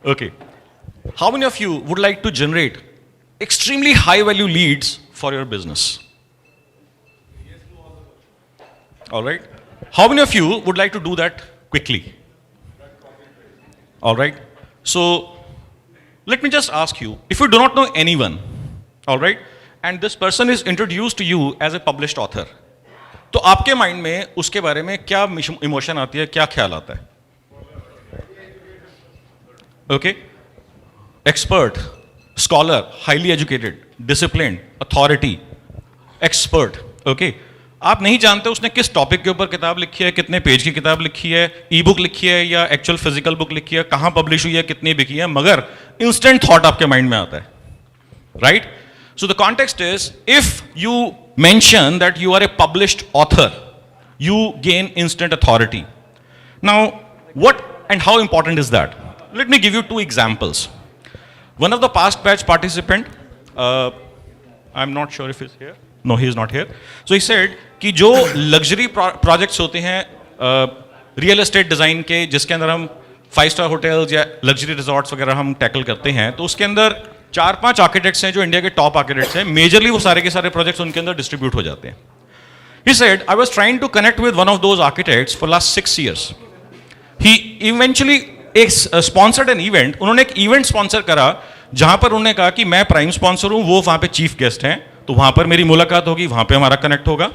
Okay. How many of you would like to generate extremely high value leads for your business? All right. How many of you would like to do that quickly? All right. So let me just ask you, if you do not know anyone, all right, and this person is introduced to you as a published author, तो आपके mind में उसके बारे में क्या emotion आती है, क्या ख्याल आता है? Okay? Expert, scholar, highly educated, disciplined, authority, expert. Okay? आप नहीं जानते उसने किस टॉपिक के ऊपर किताब लिखी है, कितने पेज की किताब लिखी है, ई बुक लिखी है या एक्चुअल फिजिकल बुक लिखी है, कहां पब्लिश हुई है, कितनी बिकी है, मगर इंस्टेंट थॉट आपके माइंड में आता है. Right? So the context is, if you mention that you are a published author, you gain instant authority. Now, what and how important is that? Let me give you two examples. One of the past batch participant, I'm not sure if he's here. No, he is not here. So he said कि जो luxury projects होते हैं real estate design के, जिसके अंदर हम 5-star hotels या luxury resorts वगैरह हम tackle करते हैं, तो उसके अंदर 4-5 आर्किटेक्ट्स हैं जो इंडिया के टॉप आर्किटेक्ट्स हैं. मेजरली वो सारे के सारे प्रोजेक्ट्स उनके अंदर डिस्ट्रीब्यूट हो जाते हैं. He said, I was trying to connect with one of those architects for last 6 years. He eventually sponsored an event. उन्होंने एक इवेंट स्पॉन्सर करा जहां पर उन्होंने कहा कि मैं प्राइम स्पॉन्सर हूं, वो वहां पे चीफ गेस्ट हैं, तो वहां पर मेरी मुलाकात होगी, वहां पे हमारा कनेक्ट होगा.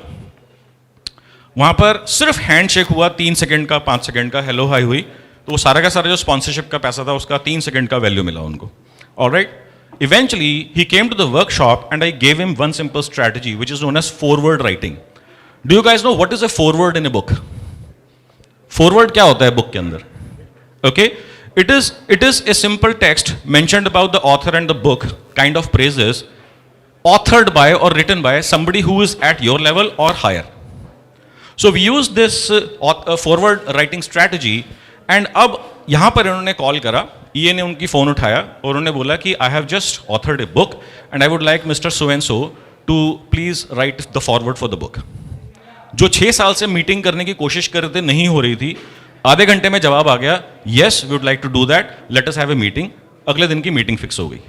वहां पर सिर्फ हैंड शेक हुआ, 3 सेकंड का, 5 सेकंड का हेलो हाई हुई, तो वो सारा का सारा जो स्पॉन्सरशिप का पैसा था उसका 3 सेकंड का वैल्यू मिला उनको. Alright. Eventually, he came to the workshop and I gave him one simple strategy, which is known as forward writing. Do you guys know what is a forward in a book? Forward क्या होता है book के अंदर? Okay, it is a simple text mentioned about the author and the book, kind of phrases, authored by or written by somebody who is at your level or higher. So we use this forward writing strategy, and अब यहाँ पर इन्होंने call करा, ये ने उनकी phone उठाया और उन्होंने बोला कि I have just authored a book and I would like mister so and so to please write the foreword for the book. जो 6 साल से मीटिंग करने की कोशिश कर रहे थे, नहीं हो रही थी, आधे घंटे में जवाब आ गया, yes we would like to do that, let us have a meeting. अगले दिन की मीटिंग फिक्स हो गई.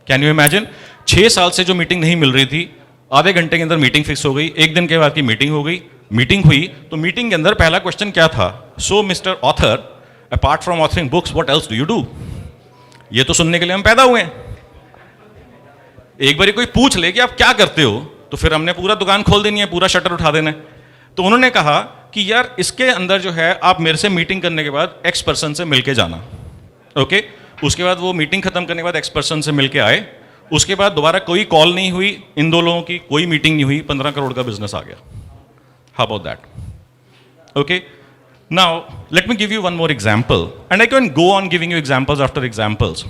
Can you imagine? 6 साल से जो मीटिंग नहीं मिल रही थी, आधे घंटे के अंदर मीटिंग फिक्स हो गई. एक दिन के बाद की मीटिंग हो गई. मीटिंग हुई तो मीटिंग के अंदर पहला क्वेश्चन क्या था? So mister author, apart from authoring books, what else do you do? ये तो सुनने के लिए हम पैदा हुए हैं. एक बारी कोई पूछ ले कि आप क्या करते हो, तो फिर हमने पूरा दुकान खोल देनी है, पूरा शटर उठा देना है. तो उन्होंने कहा कि यार इसके अंदर जो है, आप मेरे से मीटिंग करने के बाद एक्स पर्सन से मिलके जाना. ओके. उसके बाद वो मीटिंग खत्म करने के बाद एक्स पर्सन से मिलके आए. उसके बाद दोबारा कोई कॉल नहीं हुई, इन दो लोगों की कोई मीटिंग नहीं हुई, 15 करोड़ का बिजनेस आ गया. How about that? Okay. Now, let me give you one more example, and I can go on giving you examples after examples.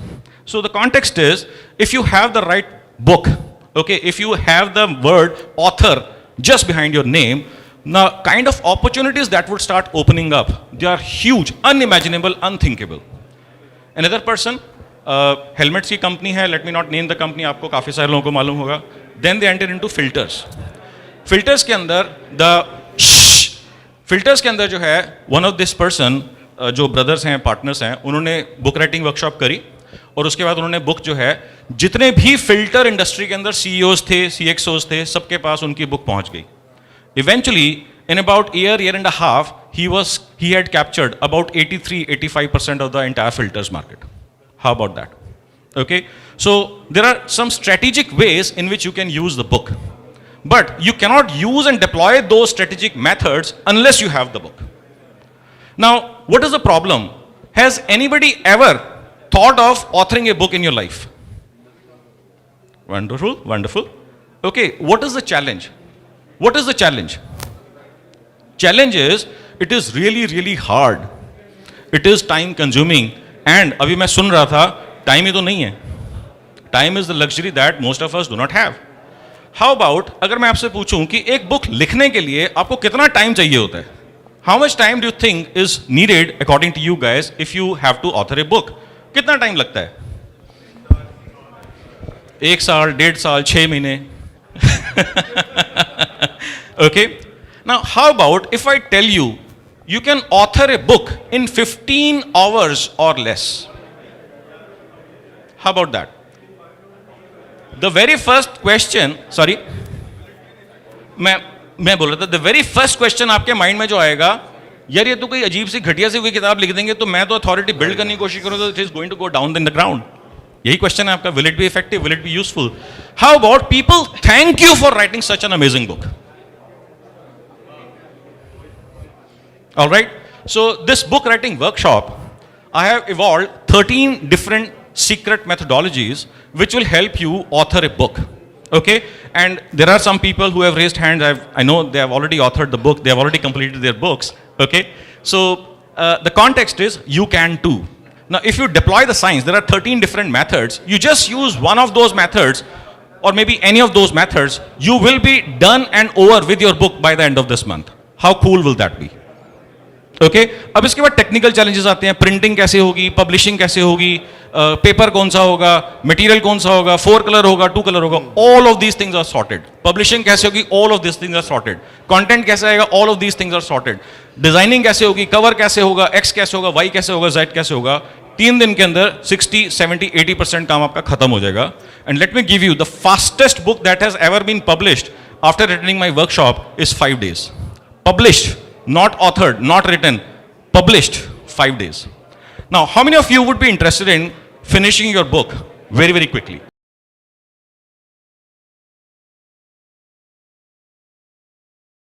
So the context is, if you have the right book, okay, if you have the word author just behind your name, the kind of opportunities that would start opening up, they are huge, unimaginable, unthinkable. Another person, helmets की company है, let me not name the company, आपको काफ़ी सारे लोगों को मालूम होगा. Then they enter into filters. Filters के अंदर फिल्टर्स के अंदर जो है, वन ऑफ दिस पर्सन, जो ब्रदर्स हैं, पार्टनर्स हैं, उन्होंने बुक राइटिंग वर्कशॉप करी और उसके बाद उन्होंने बुक जो है, जितने भी फिल्टर इंडस्ट्री के अंदर सीईओज थे, सीएक्सओज थे, सबके पास उनकी बुक पहुंच गई. Eventually in about year and a half he had captured about 83-85% of the entire filters market. How about that? Okay. So there are some strategic ways in which you can use the book. But you cannot use and deploy those strategic methods unless you have the book. Now, what is the problem? Has anybody ever thought of authoring a book in your life? Wonderful, wonderful. Okay, what is the challenge? What is the challenge? Challenge is, it is really, really hard. It is time consuming. And अभी मैं सुन रहा था, time ही तो नहीं है. Time is the luxury that most of us do not have. How about, अगर मैं आपसे पूछूं कि एक बुक लिखने के लिए आपको कितना टाइम चाहिए होता है? How much time do you think is needed according to you guys if you have to author a book? कितना टाइम लगता है? 1 साल, 1.5 साल, 6 महीने. Okay. Now how about if I tell you, you can author a book in 15 hours or less. How about that? The very first question, sorry, मैं बोल रहा था, द वेरी फर्स्ट क्वेश्चन आपके माइंड में जो आएगा, यार ये तो कोई अजीब सी घटिया सी कोई किताब लिख देंगे तो मैं तो अथॉरिटी बिल्ड करने की कोशिश करूँ तो it is going to go down in the ground. यही क्वेश्चन है आपका. Will it be effective, will it be useful? How about people thank you for writing such an amazing book. All right. So this book writing workshop, I have evolved 13 different secret methodologies which will help you author a book. Okay. And there are some people who have raised hands. I know they have already authored the book. They have already completed their books. Okay. So the context is you can too. Now, if you deploy the science, there are 13 different methods. You just use one of those methods, or maybe any of those methods. You will be done and over with your book by the end of this month. How cool will that be? Okay अब इसके बाद technical challenges आते हैं. Printing कैसे होगी, publishing कैसे होगी, paper कौन सा होगा, मटेरियल कौन सा होगा, 4 कलर होगा, 2 कलर होगा. All of these things are sorted. Publishing कैसे होगी, all of these things are sorted. Content कैसे आएगा, all of these things are sorted. Designing कैसे होगी, कवर कैसे होगा, एक्स कैसे होगा, वाई कैसे होगा, जेड कैसे होगा. 3 दिन के अंदर 60, 70, 80% काम आपका खत्म हो जाएगा. And let me give you the fastest book that has ever been published after attending my workshop is 5 days. Published, not authored, not written, published 5 days. Now, how many of you would be interested in finishing your book very, very quickly?